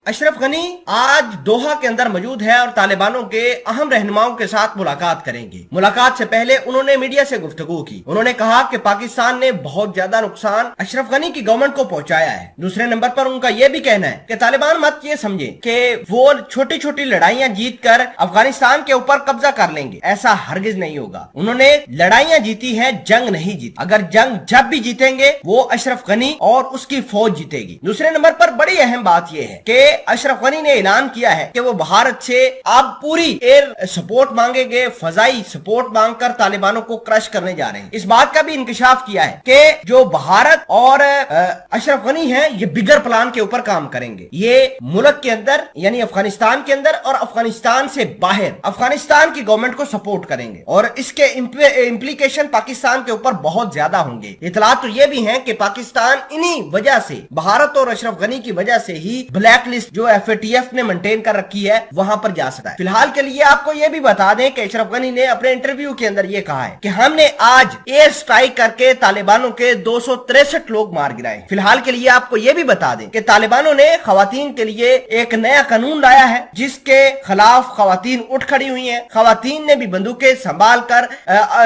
अशरफ गनी आज दोहा के अंदर मौजूद है और तालिबानों के अहम रहनुमाओं के साथ मुलाकात करेंगे। मुलाकात से पहले उन्होंने मीडिया से गुफ्तगू की। उन्होंने कहा कि पाकिस्तान ने बहुत ज्यादा नुकसान अशरफ गनी की गवर्नमेंट को पहुंचाया है। दूसरे नंबर पर उनका यह भी कहना है कि तालिबान मत ये समझे कि वो छोटी छोटी लड़ाइयां जीत कर अफगानिस्तान के ऊपर कब्जा कर लेंगे, ऐसा हरगिज नहीं होगा। उन्होंने लड़ाइयां जीती है, जंग नहीं जीती। अगर जंग जब भी जीतेंगे वो अशरफ गनी और उसकी फौज जीतेगी। दूसरे नंबर पर बड़ी अहम बात यह है कि अशरफ गनी ने ऐलान किया है कि वो भारत से अब पूरी एयर सपोर्ट मांगेंगे, फजाई सपोर्ट मांगकर तालिबानों को क्रश करने जा रहे हैं। इस बात का भी इंकशाफ किया है कि जो भारत और अशरफ गनी है ये बिगर प्लान के ऊपर काम करेंगे। ये मुल्क के अंदर यानी अफगानिस्तान के अंदर और अफगानिस्तान से बाहर अफगानिस्तान की गवर्नमेंट को सपोर्ट करेंगे और इसके इम्प्लीकेशन पाकिस्तान के ऊपर बहुत ज्यादा होंगे। इतला तो ये भी है कि पाकिस्तान इन्हीं वजह से, भारत और अशरफ गनी की वजह से ही ब्लैक लिस्ट जो FATF ने मेंटेन कर रखी है वहां पर जा सकता है। फिलहाल के लिए आपको यह भी बता दें कि अशरफ गनी ने अपने इंटरव्यू के अंदर यह कहा है कि हमने आज एयर स्ट्राइक करके तालिबानों के 263 लोग मार गिराए। फिलहाल के लिए आपको यह भी बता दें कि तालिबानों ने खवातीन के लिए एक नया कानून लाया है जिसके खिलाफ खवातीन उठ खड़ी हुई है। खवातीन ने भी बंदूकें संभाल कर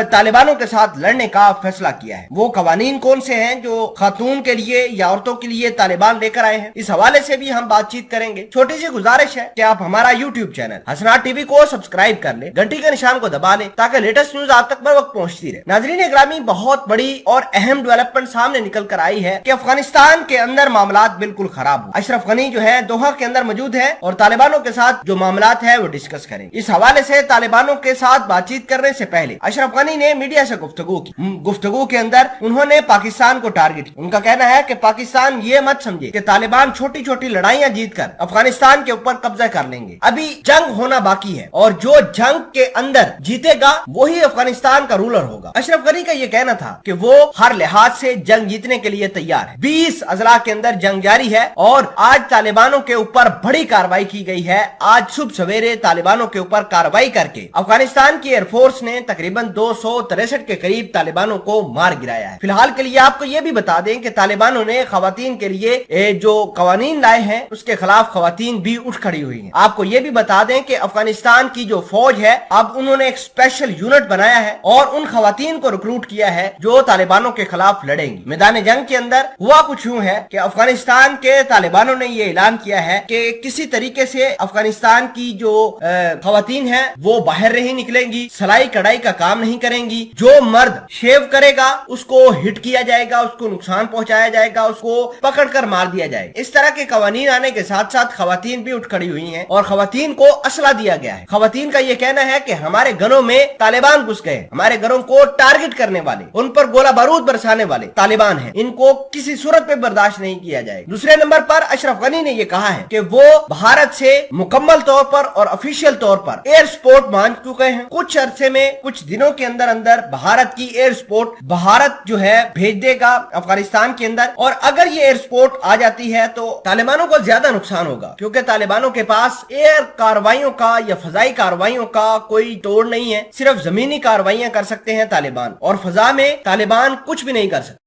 तालिबानों के साथ लड़ने का फैसला किया है। वो कवानीन कौन से हैं जो खातून के लिए या औरतों के लिए तालिबान लेकर आए हैं, इस हवाले से भी हम बातचीत करेंगे। छोटी सी गुजारिश है कि आप हमारा YouTube चैनल हसनात टीवी को सब्सक्राइब कर ले, घंटी के निशान को दबा ले ताकि लेटेस्ट न्यूज आप तक बर वक्त पहुंचती रहे। नाजरीन ग्रामी, बहुत बड़ी और अहम डेवलपमेंट सामने निकल कर आई है कि अफगानिस्तान के अंदर मामलात बिल्कुल खराब हो। अशरफ गनी जो है दोहा के अंदर मौजूद है और तालिबानों के साथ जो मामलात है वो डिस्कस करें। इस हवाले से तालिबानों के साथ बातचीत करने से पहले अशरफ गनी ने मीडिया से गुफ्तगू की। गुफ्तगू के अंदर उन्होंने पाकिस्तान को टारगेट किया। उनका कहना है कि पाकिस्तान ये मत समझे कि तालिबान छोटी छोटी लड़ाइयां जीतकर अफगानिस्तान के ऊपर कब्जा कर लेंगे। अभी जंग होना बाकी है और जो जंग के अंदर जीतेगा वही अफगानिस्तान का रूलर होगा। अशरफ गनी का यह कहना था कि वो हर लिहाज से जंग जीतने के लिए तैयार है। 20 अजला के अंदर जंग जारी है और आज तालिबानों के ऊपर बड़ी कार्रवाई की गई है। आज सुबह सवेरे तालिबानों के ऊपर कार्रवाई करके अफगानिस्तान की एयरफोर्स ने तकरीबन 263 के करीब तालिबानों को मार गिराया है। फिलहाल के लिए आपको यह भी बता दें कि तालिबानों ने खवातीन के लिए जो कवानीन लाए हैं उसके खिलाफ खवातीन भी उठ खड़ी हुई हैं। आपको यह भी बता दें कि अफगानिस्तान की जो फौज है अब उन्होंने एक स्पेशल यूनिट बनाया है और उन खवातीन को रिक्रूट किया है जो तालिबानों के खिलाफ लड़ेंगी। मैदान जंग के अंदर हुआ कुछ यूं है कि अफगानिस्तान के तालिबानों ने यह ऐलान किया है कि किसी तरीके से अफगानिस्तान की जो खवातीन है वो बाहर नहीं निकलेंगी, सिलाई कढ़ाई का काम नहीं करेंगी। जो मर्द शेव करेगा उसको हिट किया जाएगा, उसको नुकसान पहुंचाया जाएगा, उसको पकड़कर मार दिया जाएगा। इस तरह के कवानीन आने के साथ साथ खवातीन भी उठ खड़ी हुई हैं और खवातीन को असला दिया गया है। खवातीन का यह कहना है कि हमारे घरों में तालिबान घुस गए, हमारे घरों को टारगेट करने वाले, उन पर गोला बारूद बरसाने वाले तालिबान हैं, इनको किसी सूरत पे बर्दाश्त नहीं किया जाएगा। दूसरे नंबर पर अशरफ गनी ने यह कहा है कि वो भारत से मुकम्मल तौर पर और ऑफिशियल तौर पर एयर सपोर्ट मांग चुके हैं। कुछ अरसे में, कुछ दिनों के अंदर अंदर भारत की एयर सपोर्ट भारत जो है भेज देगा अफगानिस्तान के अंदर। और अगर ये एयर सपोर्ट आ जाती है तो तालिबानों को ज्यादा नुकसान होगा क्योंकि तालिबानों के पास एयर कार्रवाइयों का या फजाई कार्रवाइयों का कोई तोड़ नहीं है। सिर्फ जमीनी कार्रवाइयां कर सकते हैं तालिबान और फजा में तालिबान कुछ भी नहीं कर सकते।